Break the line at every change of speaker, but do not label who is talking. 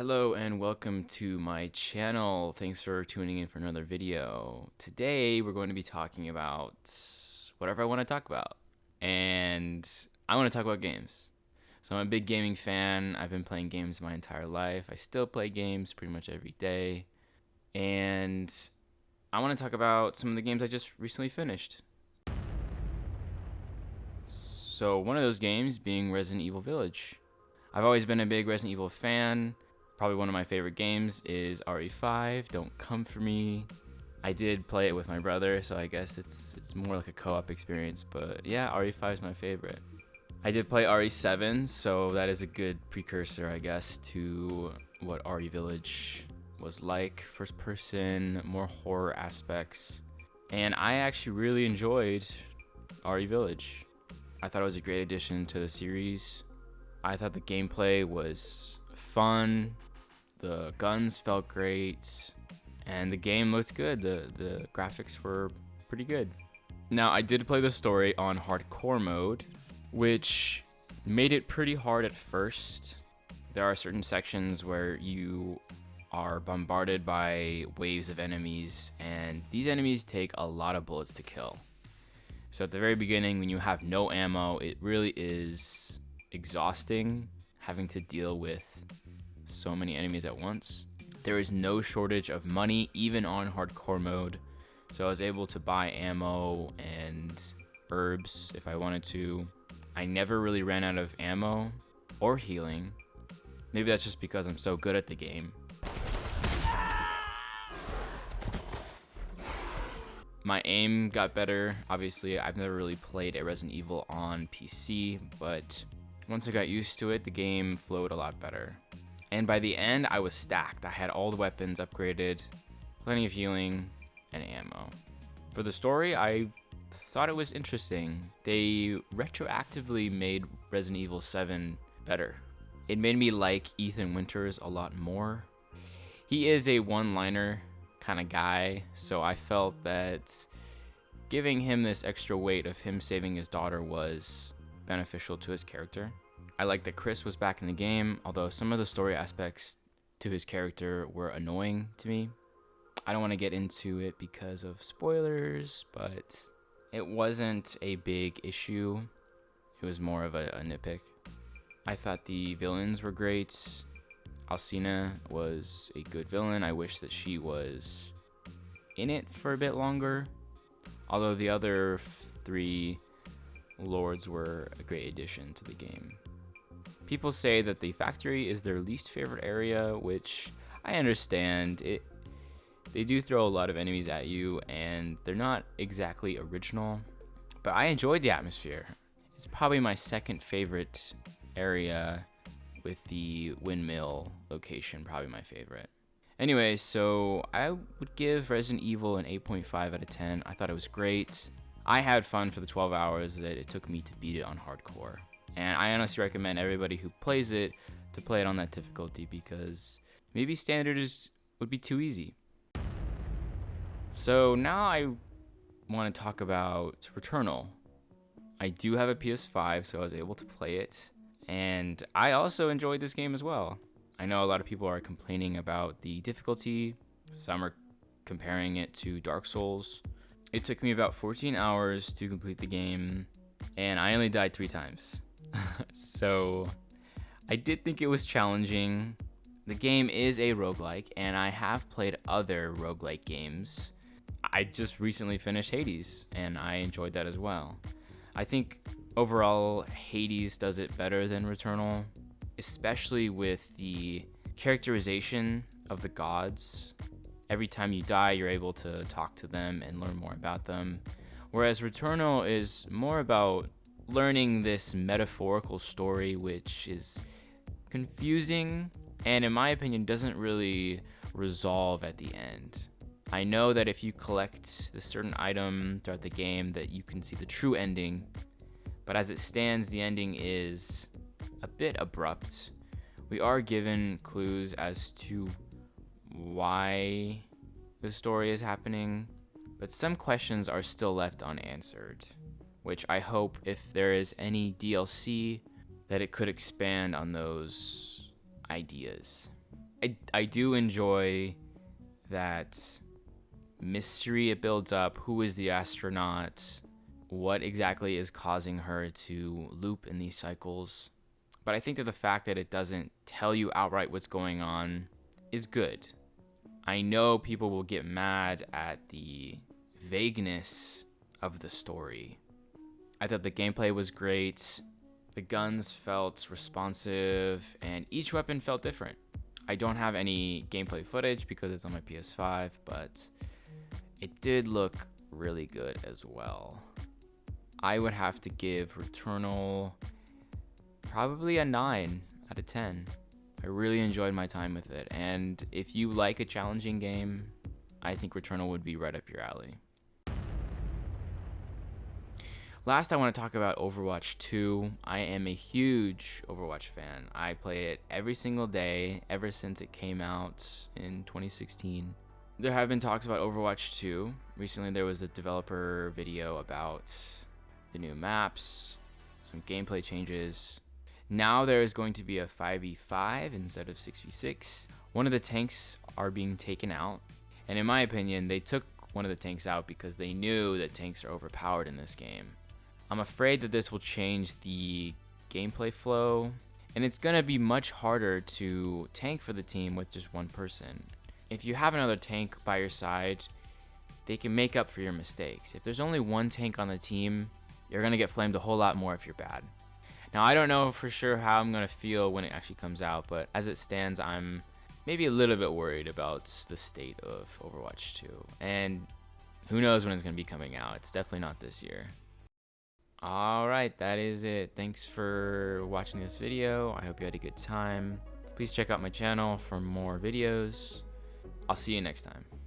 Hello and welcome to my channel. Thanks for tuning in for another video. Today we're going to be talking about whatever I want to talk about. And I want to talk about games. So I'm a big gaming fan. I've been playing games my entire life. I still play games pretty much every day. And I want to talk about some of the games I just recently finished. So one of those games being Resident Evil Village. I've always been a big Resident Evil fan. Probably one of my favorite games is RE5, Don't Come For Me. I did play it with my brother, so I guess it's more like a co-op experience, but yeah, RE5 is my favorite. I did play RE7, so that is a good precursor, I guess, to what RE Village was like. First person, more horror aspects, and I actually really enjoyed RE Village. I thought it was a great addition to the series. I thought the gameplay was fun. The guns felt great, and the game looked good. The graphics were pretty good. Now, I did play the story on hardcore mode, which made it pretty hard at first. There are certain sections where you are bombarded by waves of enemies, and these enemies take a lot of bullets to kill. So at the very beginning, when you have no ammo, it really is exhausting having to deal with so many enemies at once. There is no shortage of money even on hardcore mode, so I was able to buy ammo and herbs if I wanted to. I never really ran out of ammo or healing. Maybe that's just because I'm so good at the game. My aim got better. Obviously, I've never really played a Resident Evil on PC, but once I got used to it, the game flowed a lot better. And by the end, I was stacked. I had all the weapons upgraded, plenty of healing, and ammo. For the story, I thought it was interesting. They retroactively made Resident Evil 7 better. It made me like Ethan Winters a lot more. He is a one-liner kind of guy, so I felt that giving him this extra weight of him saving his daughter was beneficial to his character. I like that Chris was back in the game, although some of the story aspects to his character were annoying to me. I don't want to get into it because of spoilers, but it wasn't a big issue. It was more of a nitpick. I thought the villains were great. Alcina was a good villain. I wish that she was in it for a bit longer, although the other three lords were a great addition to the game. People say that the factory is their least favorite area, which I understand. They do throw a lot of enemies at you, and they're not exactly original, but I enjoyed the atmosphere. It's probably my second favorite area, with the windmill location probably my favorite. Anyway, so I would give Resident Evil an 8.5 out of 10. I thought it was great. I had fun for the 12 hours that it took me to beat it on hardcore. And I honestly recommend everybody who plays it to play it on that difficulty, because maybe standard would be too easy. So now I want to talk about Returnal. I do have a PS5, so I was able to play it. And I also enjoyed this game as well. I know a lot of people are complaining about the difficulty. Some are comparing it to Dark Souls. It took me about 14 hours to complete the game, and I only died 3 times. So I did think it was challenging. The game is a roguelike, and I have played other roguelike games. I just recently finished Hades, and I enjoyed that as well. I think overall, Hades does it better than Returnal, especially with the characterization of the gods. Every time you die, you're able to talk to them and learn more about them. Whereas Returnal is more about learning this metaphorical story, which is confusing and, in my opinion, doesn't really resolve at the end. I know that if you collect this certain item throughout the game, that you can see the true ending, but as it stands, the ending is a bit abrupt. We are given clues as to why the story is happening, but some questions are still left unanswered, which I hope, if there is any DLC, that it could expand on those ideas. I do enjoy that mystery it builds up. Who is the astronaut? What exactly is causing her to loop in these cycles? But I think that the fact that it doesn't tell you outright what's going on is good. I know people will get mad at the vagueness of the story. I thought the gameplay was great. The guns felt responsive, and each weapon felt different. I don't have any gameplay footage because it's on my PS5, but it did look really good as well. I would have to give Returnal probably a 9 out of 10. I really enjoyed my time with it, and if you like a challenging game, I think Returnal would be right up your alley. Last, I want to talk about Overwatch 2. I am a huge Overwatch fan. I play it every single day ever since it came out in 2016. There have been talks about Overwatch 2. Recently, there was a developer video about the new maps, some gameplay changes. Now there is going to be a 5v5 instead of 6v6. One of the tanks are being taken out, and in my opinion, they took one of the tanks out because they knew that tanks are overpowered in this game. I'm afraid that this will change the gameplay flow, and it's going to be much harder to tank for the team with just one person. If you have another tank by your side, they can make up for your mistakes. If there's only one tank on the team, you're going to get flamed a whole lot more if you're bad. Now, I don't know for sure how I'm going to feel when it actually comes out, but as it stands, I'm maybe a little bit worried about the state of Overwatch 2. And who knows when it's going to be coming out. It's definitely not this year. Alright, that is it. Thanks for watching this video. I hope you had a good time. Please check out my channel for more videos. I'll see you next time.